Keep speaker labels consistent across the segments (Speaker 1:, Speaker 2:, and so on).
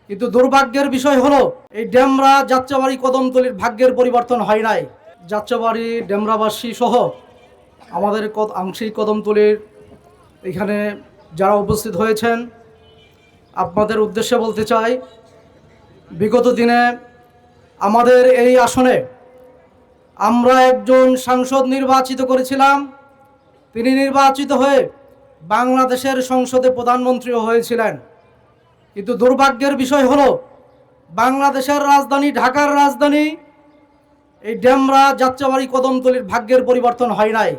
Speaker 1: কিন্তু দুর্ভাগ্যের বিষয় হলো এই ডেমরা যাত্রাবাড়ি কদমতলীর ভাগ্যের পরিবর্তন হয় নাই। যাত্রাবাড়ি ডেমরাবাসী সহ আমাদের আংশিক কদমতলীর এখানে যারা উপস্থিত হয়েছেন, আপনাদের উদ্দেশ্যে বলতে চাই, বিগত দিনে আমাদের এই আসনে আমরা একজন সাংসদ নির্বাচিত করেছিলাম। তিনি নির্বাচিত হয়ে বাংলাদেশের সংসদে প্রধানমন্ত্রীও হয়েছিলেন। কিন্তু দুর্ভাগ্যের বিষয় হলো বাংলাদেশের রাজধানী ঢাকার রাজধানী এই ডেমরা যাত্রাবাড়ি কদমতলীর ভাগ্যের পরিবর্তন হয় নাই।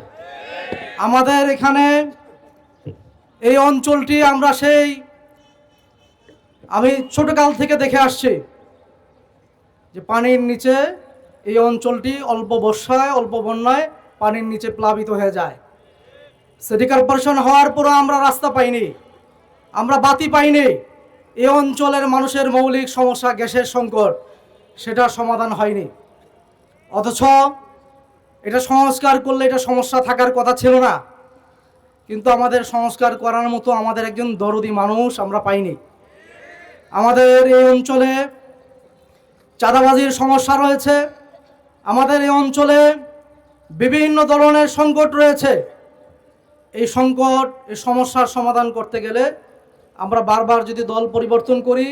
Speaker 1: আমাদের এখানে এই অঞ্চলটি আমি ছোটকাল থেকে দেখে আসছি যে পানির নিচে এই অঞ্চলটি অল্প বর্ষায় অল্প বন্যায় পানির নিচে প্লাবিত হয়ে যায়। সিটি কর্পোরেশন হওয়ার পরও আমরা রাস্তা পাইনি, আমরা বাতি পাইনি। এই অঞ্চলের মানুষের মৌলিক সমস্যা গ্যাসের সংকট, সেটা সমাধান হয়নি। অথচ এটা সংস্কার করলে এটা সমস্যা থাকার কথা ছিল না, কিন্তু আমাদের সংস্কার করার মতো আমাদের একজন দরদি মানুষ আমরা পাইনি। আমাদের এই অঞ্চলে চাঁদাবাজির সমস্যা রয়েছে, আমাদের এই অঞ্চলে বিভিন্ন ধরনের সংকট রয়েছে। এই সমস্যার সমাধান করতে গেলে আমরা বারবার যদি দল পরিবর্তন করি,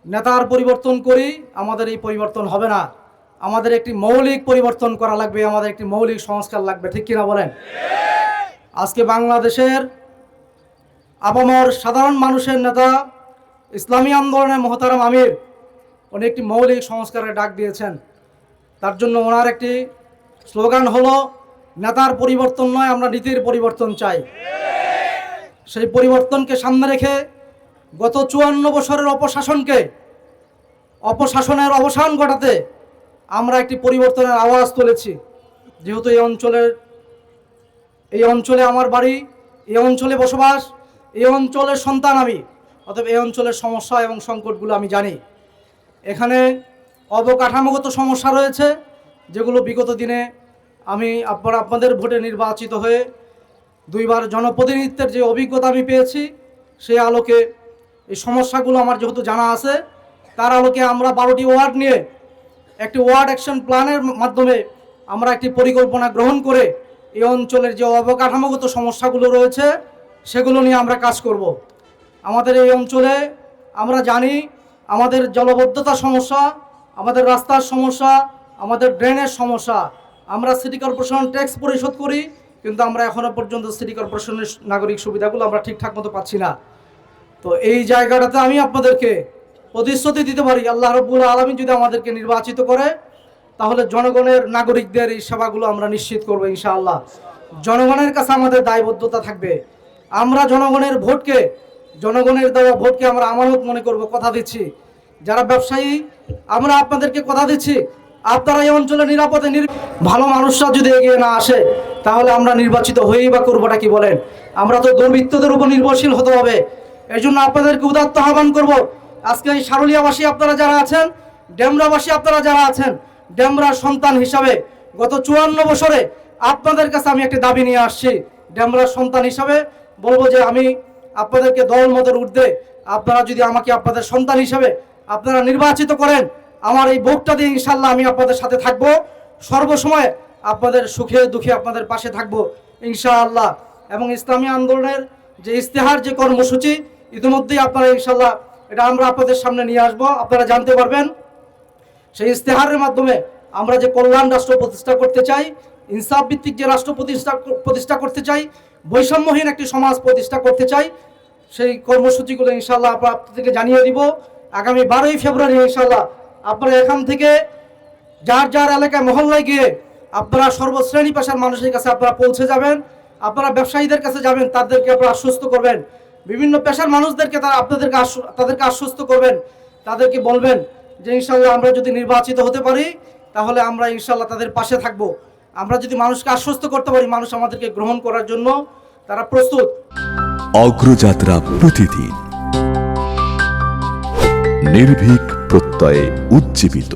Speaker 1: নেতার পরিবর্তন করি, আমাদের এই পরিবর্তন হবে না। আমাদের একটি মৌলিক পরিবর্তন করা লাগবে, আমাদের একটি মৌলিক সংস্কার লাগবে, ঠিক কিনা বলেন? আজকে বাংলাদেশের আপামর সাধারণ মানুষের নেতা ইসলামী আন্দোলনের মোহতারাম আমির উনি একটি মৌলিক সংস্কারের ডাক দিয়েছেন। তার জন্য ওনার একটি স্লোগান হলো, নেতার পরিবর্তন নয়, আমরা নীতির পরিবর্তন চাই। সেই পরিবর্তনকে সামনে রেখে গত 54 বছরের অপশাসনের অবসান ঘটাতে আমরা একটি পরিবর্তনের আওয়াজ তুলেছি। যেহেতু এই অঞ্চলে আমার বাড়ি, এই অঞ্চলে বসবাস, এই অঞ্চলের সন্তান আমি, অতএব এই অঞ্চলের সমস্যা এবং সংকটগুলো আমি জানি। এখানে অবকাঠামোগত সমস্যা রয়েছে, যেগুলো বিগত দিনে আপনাদের ভোটে নির্বাচিত হয়ে 2 বার জনপ্রতিনিধিত্বের যে অভিজ্ঞতা আমি পেয়েছি, সেই আলোকে এই সমস্যাগুলো আমার যেহেতু জানা আছে, তার আলোকে আমরা 12টি ওয়ার্ড নিয়ে একটি ওয়ার্ড অ্যাকশন প্ল্যানের মাধ্যমে আমরা একটি পরিকল্পনা গ্রহণ করে এই অঞ্চলের যে অবকাঠামোগত সমস্যাগুলো রয়েছে সেগুলো নিয়ে আমরা কাজ করব। আমাদের এই অঞ্চলে আমরা জানি আমাদের জলবদ্ধতা সমস্যা, আমাদের রাস্তার সমস্যা, আমাদের ড্রেনের সমস্যা। আমরা সিটি কর্পোরেশন ট্যাক্স পরিশোধ করি, কিন্তু আমরা এখনও পর্যন্ত সিটি কর্পোরেশনের নাগরিক সুবিধাগুলো আমরা ঠিকঠাক মতো পাচ্ছি না। তো এই জায়গাটাতে আমি আপনাদেরকে প্রতিশ্রুতি দিতে পারি, আল্লাহ রাব্বুল আলামিন যদি আমাদেরকে নির্বাচিত করে, তাহলে জনগণের নাগরিকদের এই সেবাগুলো আমরা নিশ্চিত করব ইনশাআল্লাহ। জনগণের কাছে আমাদের দায়বদ্ধতা থাকবে। আমরা জনগণের দেওয়া ভোটকে আমরা আমানত মনে করব, কথা দিচ্ছি। যারা ব্যবসায়ী, আমরা আপনাদেরকে কথা দিচ্ছি, আপনারা এই অঞ্চলে নিরাপদে ভালো মানুষরা যদি এগিয়ে না আসে, তাহলে আমরা নির্বাচিত হয়েই বা করবোটা কি বলেন? আমরা তো দুর্বৃত্তদের উপর নির্ভরশীল হতে হবে। এই জন্য আপনাদেরকে উদাত্ত আহ্বান করব, আজকে এই সারুলিয়াবাসী আপনারা যারা আছেন, ডেমরাবাসী আপনারা যারা আছেন, ডেমরার সন্তান হিসাবে গত 54 বছরে আপনাদের কাছে আমি একটি দাবি নিয়ে আসছি। ডেমরার সন্তান হিসাবে বলবো যে আমি আপনাদেরকে দল মতের ঊর্ধ্বে আপনারা যদি আমাকে আপনাদের সন্তান হিসাবে আপনারা নির্বাচিত করেন, আমার এই ভোটটা দিয়ে ইনশাল্লাহ আমি আপনাদের সাথে থাকবো, সর্বসময় আপনাদের সুখে দুঃখে আপনাদের পাশে থাকবো ইনশাআল্লাহ। এবং ইসলামী আন্দোলনের যে ইস্তেহার, যে কর্মসূচি, ইতিমধ্যেই আপনারা ইনশাল্লাহ এটা আমরা আপনাদের সামনে নিয়ে আসবো, আপনারা জানতে পারবেন। সেই ইস্তেহারের মাধ্যমে আমরা যে কল্যাণ রাষ্ট্র প্রতিষ্ঠা করতে চাই, ইনসাফ ভিত্তিক যে রাষ্ট্র প্রতিষ্ঠা করতে চাই, বৈষম্যহীন একটি সমাজ প্রতিষ্ঠা করতে চাই, সেই কর্মসূচিগুলো ইনশাল্লাহ আপনাদেরকে জানিয়ে দিব। আগামী 12ই ফেব্রুয়ারি ইনশাল্লাহ আপনারা এখান থেকে যার যার এলাকায় মহল্লায় গিয়ে আপনারা সর্বশ্রেণী পেশার মানুষের কাছে আপনারা পৌঁছে যাবেন, আপনারা ব্যবসায়ীদের কাছে যাবেন, তাদেরকে আপনারা আশ্বস্ত করবেন, বিভিন্ন পেশার মানুষদেরকে তাদেরকে আশ্বস্ত করবেন, তাদেরকে বলবেন যে ইনশাল্লাহ আমরা যদি নির্বাচিত হতে পারি, তাহলে আমরা ইনশাল্লাহ তাদের পাশে থাকব। আমরা যদি মানুষকে আশ্বস্ত করতে পারি, মানুষ আমাদেরকে গ্রহণ করার জন্য তারা প্রস্তুত।
Speaker 2: অগ্রযাত্রা প্রতিদিন, নির্ভীক প্রত্যয়ে উজ্জীবিত।